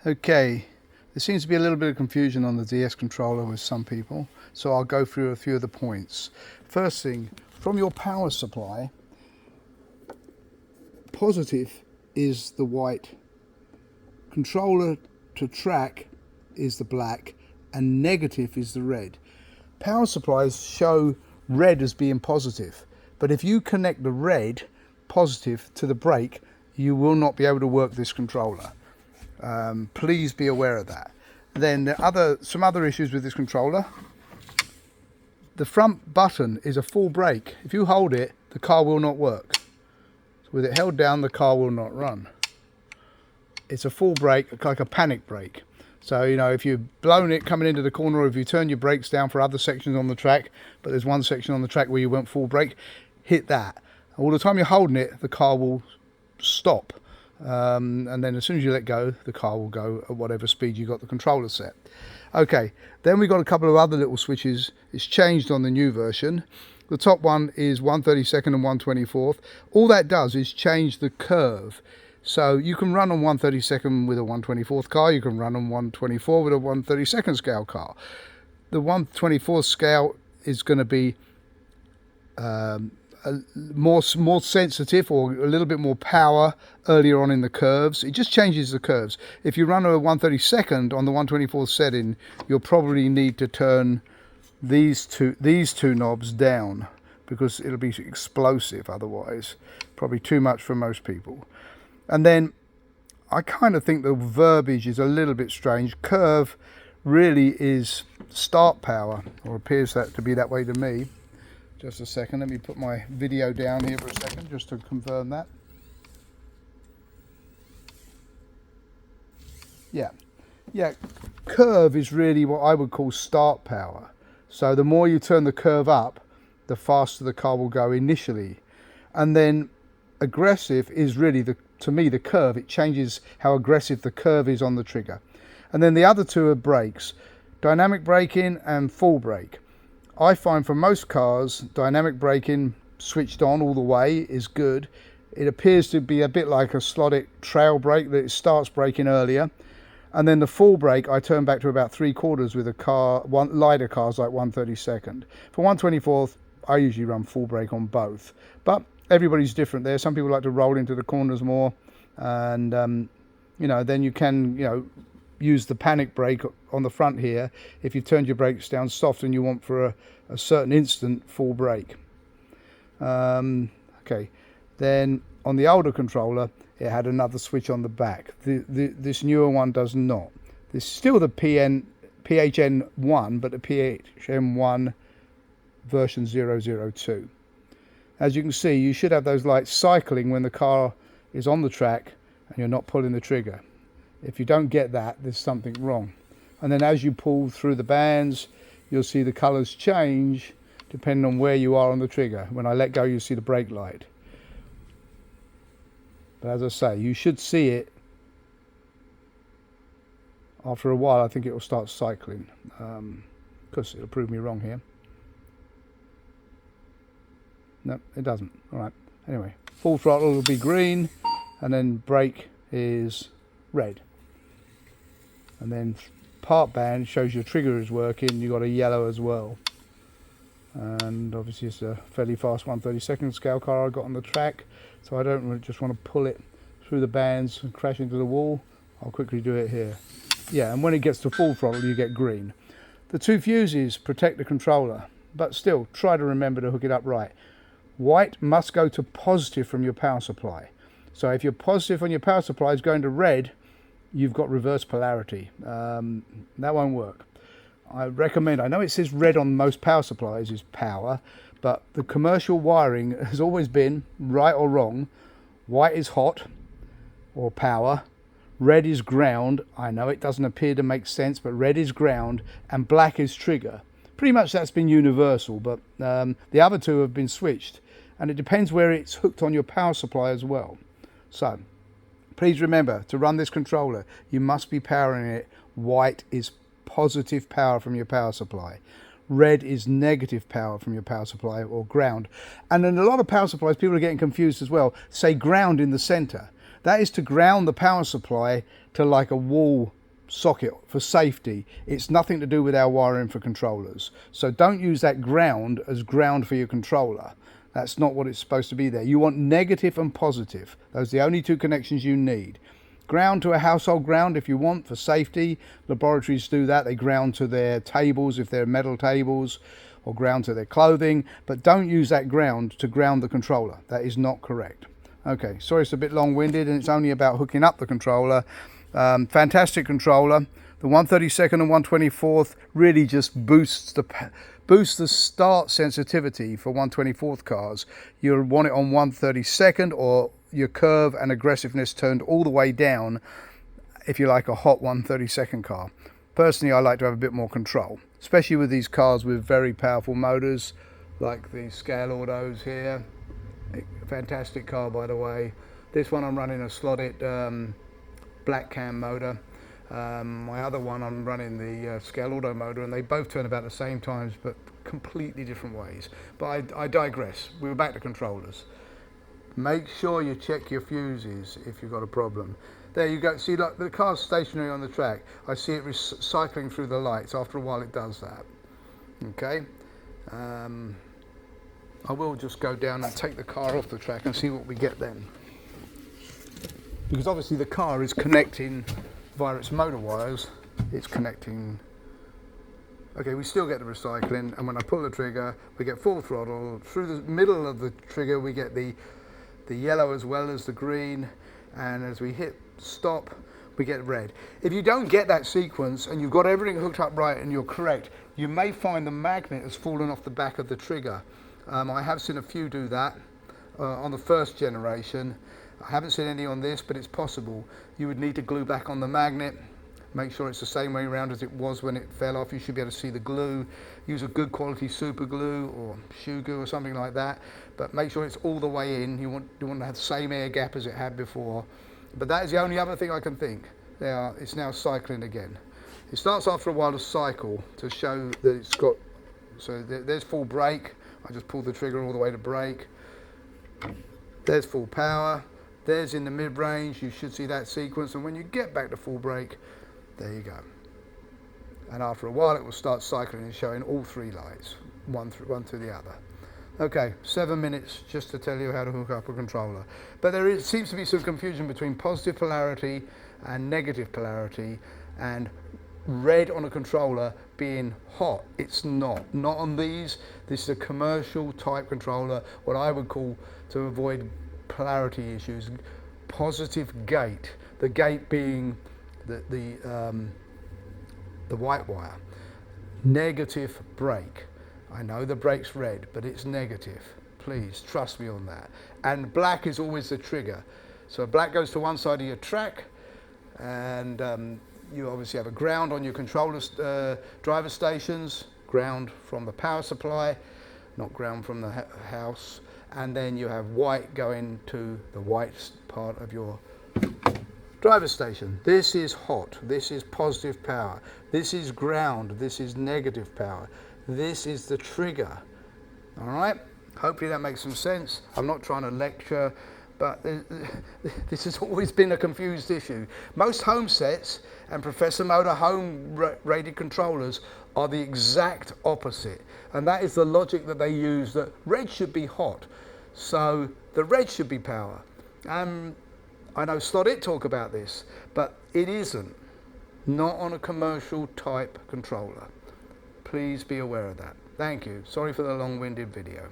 Okay, there seems to be a little bit of confusion on the DS controller with some people, so I'll go through a few of the points. First thing, from your power supply, positive is the white, controller to track is the black, and negative is the red. Power supplies show red as being positive, but if you connect the red positive to the brake, you will not be able to work this controller. Please be aware of that. Then some other issues with this controller. The front button is a full brake. If you hold it, the car will not work. So with it held down, the car will not run. It's a full brake, like a panic brake. So, you know, if you've blown it coming into the corner, or if you turn your brakes down for other sections on the track, but there's one section on the track where you went full brake, hit that. All the time you're holding it, the car will stop. And then as soon as you let go, the car will go at whatever speed you got the controller set. Okay, then we got a couple of other little switches. It's changed on the new version. The top one is 1/32 and 1/24. All that does is change the curve. So you can run on 1/32 with a 1/24 car, you can run on 1/24 with a 1/32 scale car. The 1/24 scale is going to be more sensitive, or a little bit more power earlier on in the curves. It just changes the curves. If you run a 1/32 on the 1/24 setting, you'll probably need to turn these two knobs down, because it'll be explosive otherwise. Probably too much for most people. And then I kind of think the verbiage is a little bit strange. Curve really is start power, or appears that to be that way to me. Just a second, let me put my video down here for a second just to confirm that. Yeah, curve is really what I would call start power. So the more you turn the curve up, the faster the car will go initially. And then aggressive is really, to me, the curve. It changes how aggressive the curve is on the trigger. And then the other two are brakes, dynamic braking and full brake. I find for most cars, dynamic braking switched on all the way is good. It appears to be a bit like a slotted trail brake, that it starts braking earlier. And then the full brake, I turn back to about 3/4 with lighter cars like 1/32. For 1/24, I usually run full brake on both. But everybody's different there. Some people like to roll into the corners more, and you know, then you can, you know, use the panic brake on the front here if you've turned your brakes down soft and you want for a certain instant full brake. Okay, then on the older controller, it had another switch on the back. This newer one does not. This is still the PHN1, but the PHN1 version 002. As you can see, you should have those lights cycling when the car is on the track and you're not pulling the trigger. If you don't get that, there's something wrong. And then as you pull through the bands, you'll see the colors change depending on where you are on the trigger. When I let go, you see the brake light. But as I say, you should see it after a while. I think it will start cycling, because it'll prove me wrong here. No, it doesn't. All right. Anyway, full throttle will be green, and then brake is red. And then part band shows your trigger is working. You got a yellow as well. And obviously it's a fairly fast 1/32 scale car I got on the track, so I don't really just want to pull it through the bands and crash into the wall. I'll quickly do it here. Yeah, and when it gets to full throttle, you get green. The two fuses protect the controller, but still try to remember to hook it up right. White must go to positive from your power supply. So if your positive on your power supply is going to red, you've got reverse polarity. That won't work. I recommend, I know it says red on most power supplies is power, but the commercial wiring has always been, right or wrong, white is hot or power, red is ground. I know it doesn't appear to make sense, but red is ground and black is trigger. Pretty much that's been universal, but the other two have been switched, and it depends where it's hooked on your power supply as well. So please remember, to run this controller, you must be powering it. White is positive power from your power supply. Red is negative power from your power supply, or ground. And in a lot of power supplies, people are getting confused as well. Say ground in the center. That is to ground the power supply to like a wall socket for safety. It's nothing to do with our wiring for controllers. So don't use that ground as ground for your controller. That's not what it's supposed to be there. You want negative and positive. Those are the only two connections you need. Ground to a household ground if you want, for safety. Laboratories do that. They ground to their tables if they're metal tables, or ground to their clothing, but don't use that ground to ground the controller. That is not correct. Okay, sorry it's a bit long-winded, and it's only about hooking up the controller. Fantastic controller. The 132nd and 124th really just boosts the start sensitivity for 124th cars. You'll want it on 132nd, or your curve and aggressiveness turned all the way down if you like a hot 132nd car. Personally, I like to have a bit more control, especially with these cars with very powerful motors like the Scale Autos here. Fantastic car, by the way. This one I'm running a slotted black cam motor. My other one I'm running the Scale Auto motor, and they both turn about the same times but completely different ways. But I digress. We were back to controllers. Make sure you check your fuses if you've got a problem. There you go. See, look, the car's stationary on the track. I see it cycling through the lights. After a while it does that. Okay. I will just go down and take the car off the track and see what we get then. Because obviously the car is connecting via its motor wires. It's connecting. Okay, we still get the recycling, and when I pull the trigger, we get full throttle. Through the middle of the trigger, we get the yellow as well as the green, and as we hit stop, we get red. If you don't get that sequence and you've got everything hooked up right and you're correct, you may find the magnet has fallen off the back of the trigger. I have seen a few do that on the first generation. I haven't seen any on this, but it's possible. You would need to glue back on the magnet. Make sure it's the same way around as it was when it fell off. You should be able to see the glue. Use a good quality super glue or shoe glue or something like that. But make sure it's all the way in. You want to have the same air gap as it had before. But that is the only other thing I can think. It's now cycling again. It starts after a while to cycle to show that it's got. So there's full brake. I just pulled the trigger all the way to brake. There's full power. There's in the mid-range. You should see that sequence. And when you get back to full brake, there you go. And after a while, it will start cycling and showing all three lights, one to the other. Okay, 7 minutes just to tell you how to hook up a controller. But there seems to be some confusion between positive polarity and negative polarity, and red on a controller being hot. It's not on these. This is a commercial type controller, what I would call, to avoid polarity issues, positive gate. The gate being the white wire. Negative brake. I know the brake's red, but it's negative. Please trust me on that. And black is always the trigger. So black goes to one side of your track, and you obviously have a ground on your controller driver stations, ground from the power supply, not ground from the house, and then you have white going to the white part of your driver station. This is hot, this is positive power, this is ground, this is negative power, this is the trigger. All right, hopefully that makes some sense. I'm not trying to lecture, but this has always been a confused issue. Most home sets and Professor Motor home rated controllers are the exact opposite, and that is the logic that they use, that red should be hot, so the red should be power. I know Slot It talk about this, but it isn't. Not on a commercial type controller. Please be aware of that. Thank you. Sorry for the long-winded video.